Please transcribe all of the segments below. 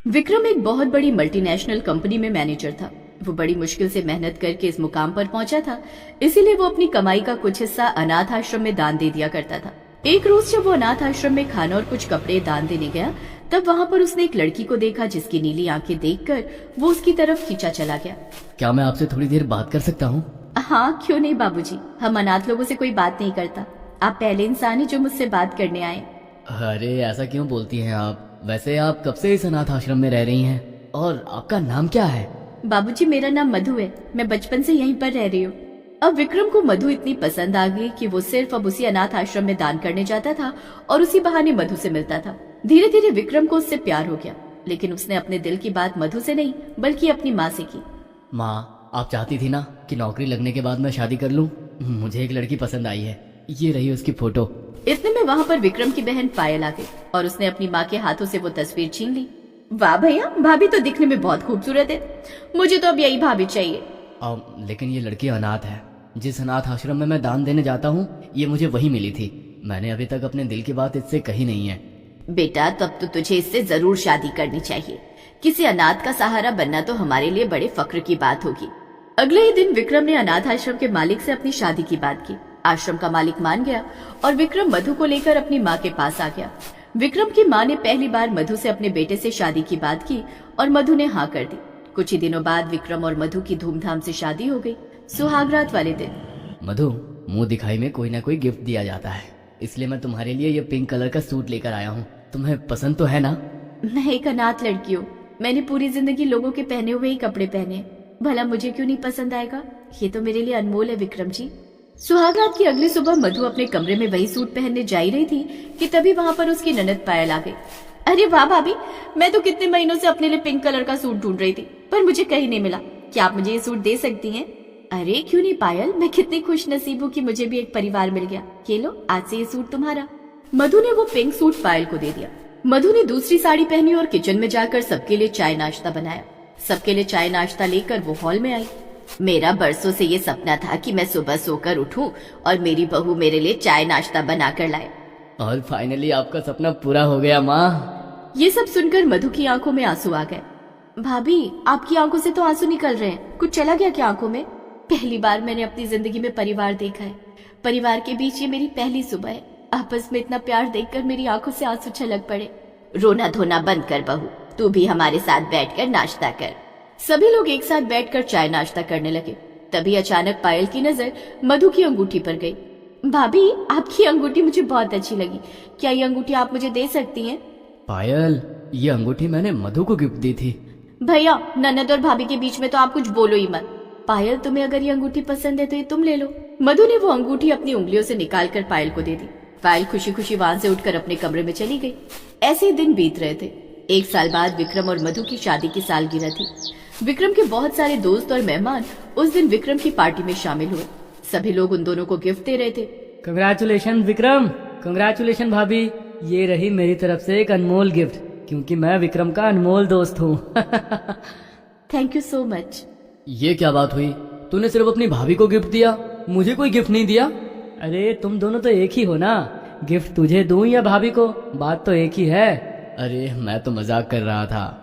विक्रम एक बहुत बड़ी मल्टीनेशनल कंपनी में मैनेजर था। वो बड़ी मुश्किल से मेहनत करके इस मुकाम पर पहुंचा था, इसीलिए वो अपनी कमाई का कुछ हिस्सा अनाथ आश्रम में दान दे दिया करता था। एक रोज जब वो अनाथ आश्रम में खाना और कुछ कपड़े दान देने गया, तब वहाँ पर उसने एक लड़की को देखा जिसकी नीली आंखें देखकर वो उसकी तरफ खींचा चला गया। क्या मैं आपसे थोड़ी देर बात कर सकता हूँ? हाँ, क्यों नहीं बाबूजी, हम अनाथ लोगों से कोई बात नहीं करता। आप पहले इंसान हैं जो मुझसे बात करने आए। अरे ऐसा क्यों बोलती हैं आप? वैसे आप कब से इस अनाथ आश्रम में रह रही हैं और आपका नाम क्या है? बाबूजी, मेरा नाम मधु है। मैं बचपन से यहीं पर रह रही हूँ। अब विक्रम को मधु इतनी पसंद आ गई कि वो सिर्फ अब उसी अनाथ आश्रम में दान करने जाता था और उसी बहाने मधु से मिलता था। धीरे धीरे विक्रम को उससे प्यार हो गया, लेकिन उसने अपने दिल की बात मधु से नहीं बल्कि अपनी माँ से की। माँ, आप चाहती थी ना कि नौकरी लगने के बाद मैं शादी कर लूँ। मुझे एक लड़की पसंद आई है, ये रही उसकी फोटो। इतने में वहाँ पर विक्रम की बहन पायल आ गई और उसने अपनी माँ के हाथों से वो तस्वीर छीन ली। वाह भैया, भाभी तो दिखने में बहुत खूबसूरत है। मुझे तो अब यही भाभी चाहिए। लेकिन ये लड़की अनाथ है। जिस अनाथ आश्रम में मैं दान देने जाता हूँ, ये मुझे वही मिली थी। मैंने अभी तक अपने दिल की बात इससे कही नहीं है। बेटा, तब तो तुझे इससे जरूर शादी करनी चाहिए। किसी अनाथ का सहारा बनना तो हमारे लिए बड़े फक्र की बात होगी। अगले ही दिन विक्रम ने अनाथ आश्रम के मालिक से अपनी शादी की बात की। आश्रम का मालिक मान गया और विक्रम मधु को लेकर अपनी माँ के पास आ गया। विक्रम की माँ ने पहली बार मधु से अपने बेटे से शादी की बात की और मधु ने हाँ कर दी। कुछ ही दिनों बाद विक्रम और मधु की धूमधाम से शादी हो गई। सुहागरात वाले दिन। मधु, मुंह दिखाई में कोई ना कोई गिफ्ट दिया जाता है, इसलिए मैं तुम्हारे लिए ये पिंक कलर का सूट लेकर आया हूँ। तुम्हें पसंद तो है ना? मैं एक अनाथ लड़की हूँ। मैंने पूरी जिंदगी लोगों के पहने हुए ही कपड़े पहने, भला मुझे क्यों नहीं पसंद आएगा? ये तो मेरे लिए अनमोल है विक्रम जी। सुहागरात की अगली सुबह मधु अपने कमरे में वही सूट पहनने जा रही थी कि तभी वहाँ पर उसकी ननद पायल आ गई। अरे वाह भाभी, मैं तो कितने महीनों से अपने लिए पिंक कलर का सूट ढूंढ रही थी, पर मुझे कहीं नहीं मिला। क्या आप मुझे ये सूट दे सकती हैं? अरे क्यों नहीं पायल, मैं कितनी खुश नसीब हूँ कि मुझे भी एक परिवार मिल गया। ये लो, आज से ये सूट तुम्हारा। मधु ने वो पिंक सूट पायल को दे दिया। मधु ने दूसरी साड़ी पहनी और किचन में जाकर सबके लिए चाय नाश्ता बनाया। सबके लिए चाय नाश्ता लेकर वो हॉल में आई। मेरा बरसों से ये सपना था कि मैं सुबह सोकर उठूं और मेरी बहू मेरे लिए चाय नाश्ता बना कर लाए। और फाइनली आपका सपना पूरा हो गया माँ। ये सब सुनकर मधु की आंखों में आंसू आ गए। भाभी, आपकी आंखों से तो आंसू निकल रहे हैं, कुछ चला गया क्या आंखों में? पहली बार मैंने अपनी जिंदगी में परिवार देखा है। परिवार के बीच ये मेरी पहली सुबह है। आपस में इतना प्यार देखकर मेरी आंखों से आंसू छलक पड़े। रोना धोना बंद कर बहू, तू भी हमारे साथ बैठकर नाश्ता कर। सभी लोग एक साथ बैठकर चाय नाश्ता करने लगे। तभी अचानक पायल की नजर मधु की अंगूठी पर गई। भाभी, आपकी अंगूठी मुझे बहुत अच्छी लगी। क्या ये अंगूठी आप मुझे दे सकती हैं? पायल, ये अंगूठी मैंने मधु को गिफ्ट दी थी। भैया, ननद और भाभी के बीच में तो आप कुछ बोलो ही मत। पायल, तुम्हें अगर ये अंगूठी पसंद है तो ये तुम ले लो। मधु ने वो अंगूठी अपनी उंगलियों से निकालकर पायल को दे दी। पायल खुशी खुशी वहां से उठकर अपने कमरे में चली गई। ऐसे ही दिन बीत रहे थे। एक साल बाद विक्रम और मधु की शादी की सालगिरह थी। विक्रम के बहुत सारे दोस्त और मेहमान उस दिन विक्रम की पार्टी में शामिल हुए। सभी लोग उन दोनों को गिफ्ट दे रहे थे। कंग्रेचुलेशन विक्रम, कंग्रेचुलेशन भाभी। ये रही मेरी तरफ से एक अनमोल गिफ्ट, क्योंकि मैं विक्रम का अनमोल दोस्त हूँ। Thank you so much. ये क्या बात हुई? तूने सिर्फ अपनी भाभी को गिफ्ट दिया, मुझे कोई गिफ्ट नहीं दिया? अरे तुम दोनों तो एक ही हो ना, गिफ्ट तुझे दूं या भाभी को, बात तो एक ही है। अरे मैं तो मजाक कर रहा था।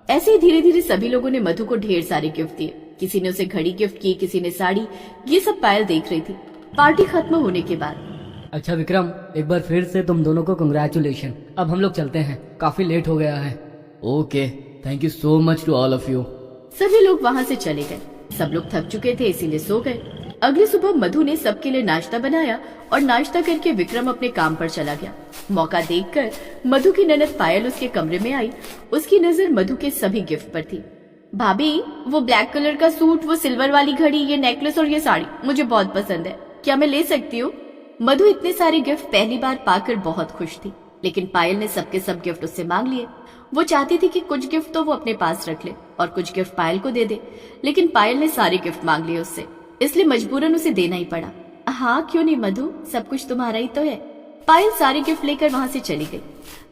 ऐसे ही धीरे धीरे सभी लोगों ने मधु को ढेर सारे गिफ्ट दिए। किसी ने उसे घड़ी गिफ्ट की, किसी ने साड़ी। ये सब पायल देख रही थी। पार्टी खत्म होने के बाद, अच्छा विक्रम, एक बार फिर से तुम दोनों को कंग्रेचुलेशन। अब हम लोग चलते हैं, काफी लेट हो गया है। Okay, thank you so much to all of you. सभी लोग वहाँ से चले गए। सब लोग थक चुके थे, इसीलिए सो गए। अगली सुबह मधु ने सबके लिए नाश्ता बनाया और नाश्ता करके विक्रम अपने काम पर चला गया। मौका देखकर मधु की ननद पायल उसके कमरे में आई। उसकी नजर मधु के सभी गिफ्ट पर थी। भाभी, वो ब्लैक कलर का सूट, वो सिल्वर वाली घड़ी, ये नेकलेस और ये साड़ी मुझे बहुत पसंद है। क्या मैं ले सकती हूँ? मधु इतने सारे गिफ्ट पहली बार पाकर बहुत खुश थी, लेकिन पायल ने सबके सब गिफ्ट उससे मांग लिए। वो चाहती थी कि कुछ गिफ्ट तो वो अपने पास रख ले और कुछ गिफ्ट पायल को दे दे, लेकिन पायल ने सारे गिफ्ट मांग लिए उससे, इसलिए मजबूरन उसे देना ही पड़ा। हाँ क्यों नहीं मधु, सब कुछ तुम्हारा ही तो है। पायल सारे गिफ्ट लेकर वहां से चली गई।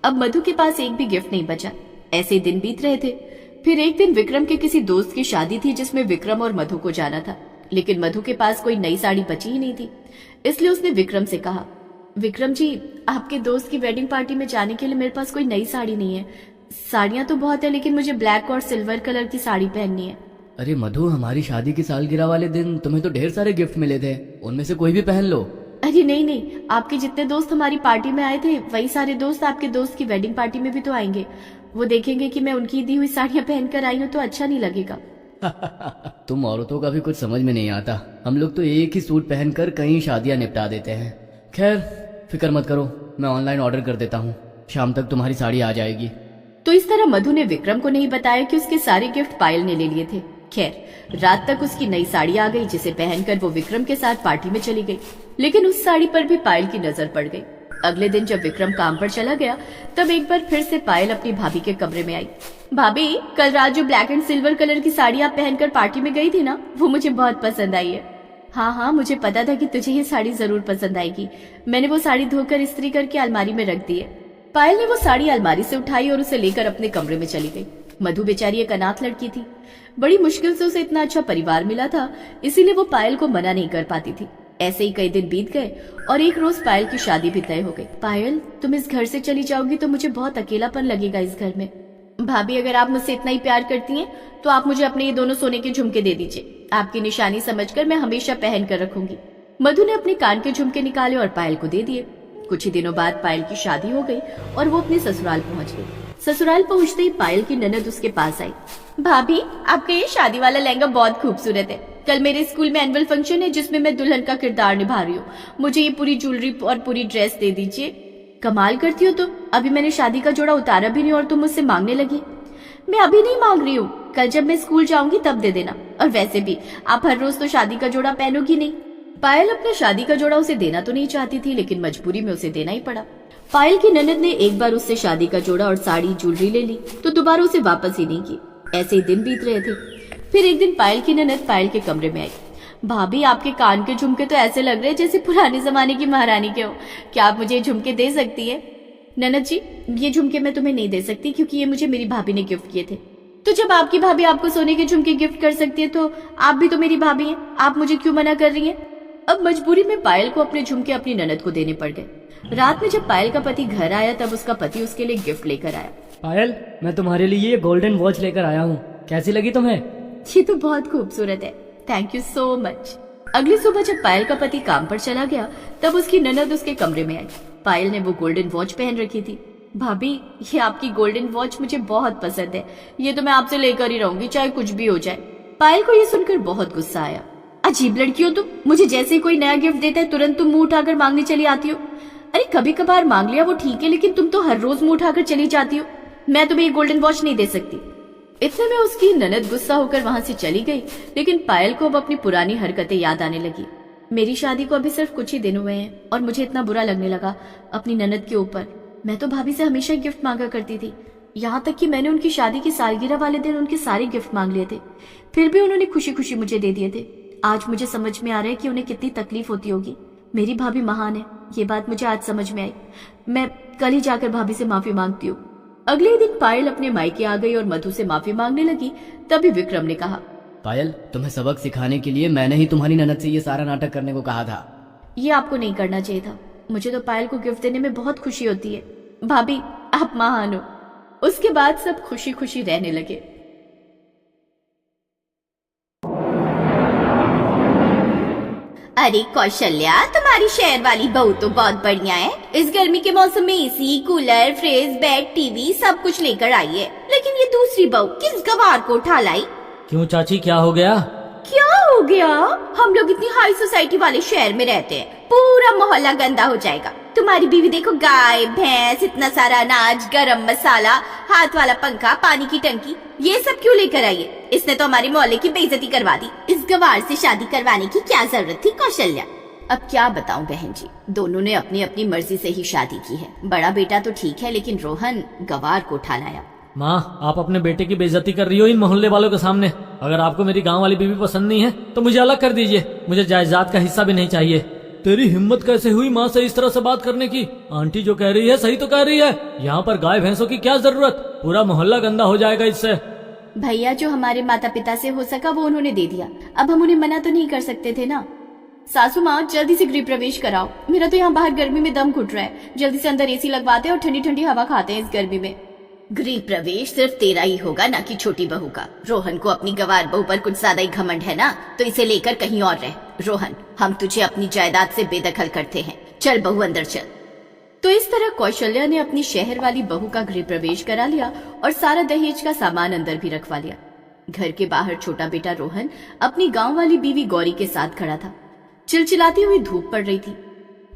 अब मधु के पास एक भी गिफ्ट नहीं बचा। ऐसे ही दिन बीत रहे थे। फिर एक दिन विक्रम के किसी दोस्त की शादी थी जिसमें विक्रम और मधु को जाना था, लेकिन मधु के पास कोई नई साड़ी बची ही नहीं थी। इसलिए उसने विक्रम से कहा, विक्रम जी, आपके दोस्त की वेडिंग पार्टी में जाने के लिए मेरे पास कोई नई साड़ी नहीं है, साड़ियाँ तो बहुत है, लेकिन मुझे ब्लैक और सिल्वर कलर की साड़ी पहननी है। अरे मधु, हमारी शादी की सालगिरह वाले दिन तुम्हें तो ढेर सारे गिफ्ट मिले थे, उनमें से कोई भी पहन लो। अरे नहीं नहीं, आपके जितने दोस्त हमारी पार्टी में आए थे वही सारे दोस्त आपके दोस्त की वेडिंग पार्टी में भी तो आएंगे। वो देखेंगे कि मैं उनकी दी हुई साड़ियाँ पहनकर आई हूँ तो अच्छा नहीं लगेगा। तुम औरतों का भी कुछ समझ में नहीं आता। हम लोग तो एक ही सूट पहनकर कई शादियां निपटा देते हैं। खैर फिक्र मत करो, मैं ऑनलाइन ऑर्डर कर देता हूँ, शाम तक तुम्हारी साड़ी आ जाएगी। तो इस तरह मधु ने विक्रम को नहीं बताया कि उसके सारे गिफ्ट पायल ने ले लिए थे। खैर रात तक उसकी नई साड़ी आ गई, जिसे पहनकर वो विक्रम के साथ पार्टी में चली गई। लेकिन उस साड़ी पर भी पायल की नजर पड़ गई। अगले दिन जब विक्रम काम पर चला गया तब एक बार फिर से पायल अपनी भाभी के कमरे में आई। भाभी, कल रात जो ब्लैक एंड सिल्वर कलर की साड़ी आप पहनकर पार्टी में गई थी ना, वो मुझे बहुत पसंद आई है। हाँ हाँ, मुझे पता था कि तुझे ये साड़ी जरूर पसंद आएगी। मैंने वो साड़ी धोकर इस्त्री करके अलमारी में रख दी है। पायल ने वो साड़ी अलमारी से उठाई और उसे लेकर अपने कमरे में चली गई। मधु बेचारी एक अनाथ लड़की थी। बड़ी मुश्किल से उसे इतना अच्छा परिवार मिला था, इसीलिए वो पायल को मना नहीं कर पाती थी। ऐसे ही कई दिन बीत गए और एक रोज पायल की शादी भी तय हो गई। पायल, तुम इस घर से चली जाओगी तो मुझे बहुत अकेलापन लगेगा इस घर में। भाभी, अगर आप मुझसे इतना ही प्यार करती हैं तो आप मुझे अपने ये दोनों सोने के झुमके दे दीजिए। आपकी निशानी समझकर मैं हमेशा पहन कर रखूंगी। मधु ने अपने कान के झुमके निकाले और पायल को दे दिए। कुछ ही दिनों बाद पायल की शादी हो गई और वो अपने ससुराल पहुंच गई। ससुराल पहुंचते ही पायल की ननद उसके पास आई। भाभी, आपका ये शादी वाला लहंगा बहुत खूबसूरत है। कल मेरे स्कूल में एनुअल फंक्शन है जिसमें मैं दुल्हन का किरदार निभा रही हूँ। मुझे ये पूरी ज्वेलरी और पूरी ड्रेस दे दीजिए। कमाल करती हो तुम, अभी मैंने शादी का जोड़ा उतारा भी नहीं और तुम मुझसे मांगने लगी। मैं अभी नहीं मांग रही हूँ, कल जब मैं स्कूल जाऊंगी तब दे देना। और वैसे भी आप हर रोज तो शादी का जोड़ा पहनोगी नहीं। पायल अपना शादी का जोड़ा उसे देना तो नहीं चाहती थी, लेकिन मजबूरी में उसे देना ही पड़ा। पायल की ननद ने एक बार उससे शादी का जोड़ा और साड़ी ज्वेलरी ले ली तो दोबारा उसे वापस ही नहीं की। ऐसे ही दिन बीत रहे थे। फिर एक दिन पायल की ननद पायल के कमरे में आई। भाभी, आपके कान के झुमके तो ऐसे लग रहे हैं जैसे पुराने जमाने की महारानी के हो। क्या आप मुझे झुमके दे सकती है? ननद जी, ये झुमके मैं तुम्हें नहीं दे सकती क्योंकि ये मुझे मेरी भाभी ने गिफ्ट किए थे। तो जब आपकी भाभी आपको सोने के झुमके गिफ्ट कर सकती है तो आप भी तो मेरी भाभी हैं, आप मुझे क्यों मना कर रही हैं? अब मजबूरी में पायल को अपने झुमके अपनी ननद को देने पड़ गए। रात में जब पायल का पति घर आया तब उसका पति उसके लिए गिफ्ट लेकर आया। पायल, मैं तुम्हारे लिए ये गोल्डन वॉच लेकर आया हूँ, कैसी लगी तुम्हें? ये तो बहुत खूबसूरत है, थैंक यू सो मच। अगली सुबह जब पायल का पति काम पर चला गया तब उसकी ननद उसके कमरे में आई। पायल ने वो गोल्डन वॉच पहन रखी थी। भाभी, ये आपकी गोल्डन वॉच मुझे बहुत पसंद है, ये तो मैं आपसे लेकर ही रहूंगी चाहे कुछ भी हो जाए। पायल को ये सुनकर बहुत गुस्सा आया। अजीब लड़की हो तुम, मुझे जैसे ही कोई नया गिफ्ट देता है तुरंत तुम मुंह उठाकर मांगने चली आती हो। अरे कभी कभार मांग लिया वो ठीक है, लेकिन तुम तो हर रोज मुंह उठाकर चली जाती हो। मैं तुम्हें ये गोल्डन वॉच नहीं दे सकती। इतने में उसकी ननद गुस्सा होकर वहां से चली गई, लेकिन पायल को अब अपनी पुरानी हरकतें याद आने लगी। मेरी शादी को अभी सिर्फ कुछ ही दिन हुए हैं और मुझे इतना बुरा लगने लगा अपनी ननद के ऊपर। मैं तो भाभी से हमेशा गिफ्ट मांगा करती थी, यहाँ तक कि मैंने उनकी शादी की सालगिरह वाले दिन उनके सारे गिफ्ट मांग लिए थे, फिर भी उन्होंने खुशी खुशी मुझे दे दिए थे। आज मुझे समझ में आ रहा है कि उन्हें कितनी तकलीफ होती होगी। मेरी भाभी महान है, ये बात मुझे आज समझ में आई। मैं कल ही जाकर भाभी से माफी मांगती हूँ। अगले दिन पायल अपने मायके आ गई और मधु से माफी मांगने लगी। तभी विक्रम ने कहा, पायल, तुम्हें सबक सिखाने के लिए मैंने ही तुम्हारी ननद से ये सारा नाटक करने को कहा था। ये आपको नहीं करना चाहिए था। मुझे तो पायल को गिफ्ट देने में बहुत खुशी होती है। भाभी, आप महान हो। उसके बाद सब खुशी खुशी रहने लगे। अरे कौशल्या, तुम्हारी शहर वाली बहू तो बहुत बढ़िया है। इस गर्मी के मौसम में AC, cooler, fridge, bed, TV सब कुछ लेकर आई है, लेकिन ये दूसरी बहू किस गवार को उठा लाई? क्यों चाची, क्या हो गया? क्या हो गया? हम लोग इतनी हाई सोसाइटी वाले शहर में रहते हैं, पूरा मोहल्ला गंदा हो जाएगा। तुम्हारी बीवी देखो, गाय भैंस, इतना सारा अनाज, गरम मसाला, हाथ वाला पंखा, पानी की टंकी, ये सब क्यों लेकर आई है? इसने तो हमारे मोहल्ले की बेइज्जती करवा दी। इस गवार से शादी करवाने की क्या जरूरत थी कौशल्या? अब क्या बताऊं बहन जी, दोनों ने अपनी अपनी मर्जी से ही शादी की है। बड़ा बेटा तो ठीक है, लेकिन रोहन गवार को उठा लाया। माँ, आप अपने बेटे की बेइज्जती कर रही हो इन मोहल्ले वालों के सामने। अगर आपको मेरी गांव वाली बीवी पसंद नहीं है तो मुझे अलग कर दीजिए, मुझे जायदाद का हिस्सा भी नहीं चाहिए। तेरी हिम्मत कैसे हुई माँ से इस तरह से बात करने की? आंटी जो कह रही है सही तो कह रही है। यहाँ पर गाय भैंसों की क्या जरूरत? पूरा मोहल्ला गंदा हो जाएगा इससे। भैया, जो हमारे माता पिता से हो सका वो उन्होंने दे दिया, अब हम उन्हें मना तो नहीं कर सकते थे ना। सासू माँ, जल्दी से गृह प्रवेश कराओ। मेरा तो यहाँ बाहर गर्मी में दम घुट रहा है। जल्दी से अंदर एसी लगवाते हैं और ठंडी ठंडी हवा खाते हैं इस गर्मी में। गृह प्रवेश सिर्फ तेरा ही होगा, ना कि छोटी बहू का। रोहन को अपनी गवार बहू पर कुछ ज्यादा ही घमंड है ना, तो इसे लेकर कहीं और रह। रोहन, हम तुझे अपनी जायदाद से बेदखल करते हैं। चल बहू अंदर चल। तो इस तरह कौशल्या ने अपनी शहर वाली बहू का गृह प्रवेश करा लिया और सारा दहेज का सामान अंदर भी रखवा लिया। घर के बाहर छोटा बेटा रोहन अपनी गांव वाली बीवी गौरी के साथ खड़ा था। चिलचिलाती हुई धूप पड़ रही थी।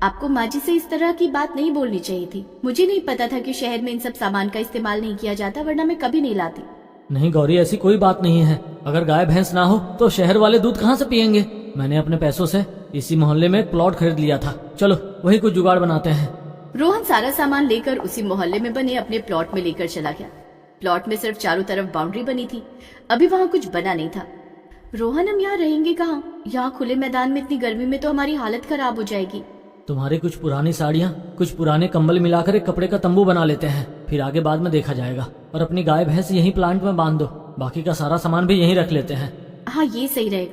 आपको माँ जी से इस तरह की बात नहीं बोलनी चाहिए थी। मुझे नहीं पता था कि शहर में इन सब सामान का इस्तेमाल नहीं किया जाता, वरना मैं कभी नहीं लाती। नहीं गौरी, ऐसी कोई बात नहीं है। अगर गाय भैंस ना हो तो शहर वाले दूध कहाँ से पियेंगे। मैंने अपने पैसों से इसी मोहल्ले में एक प्लॉट खरीद लिया था। चलो वही कुछ जुगाड़ बनाते हैं। रोहन सारा सामान लेकर उसी मोहल्ले में बने अपने प्लॉट में लेकर चला गया। प्लॉट में सिर्फ चारों तरफ बाउंड्री बनी थी, अभी वहाँ कुछ बना नहीं था। रोहन, हम यहाँ रहेंगे कहाँ? यहाँ खुले मैदान में इतनी गर्मी में तो हमारी हालत खराब हो जाएगी। तुम्हारी कुछ पुरानी साड़ियाँ, कुछ पुराने कंबल मिलाकर एक कपड़े का तंबू बना लेते हैं, फिर आगे बाद में देखा जाएगा। और अपनी गाय भैंस यहीं प्लांट में बांध दो, बाकी का सारा सामान भी यहीं रख लेते हैं। हाँ, ये सही रहेगा।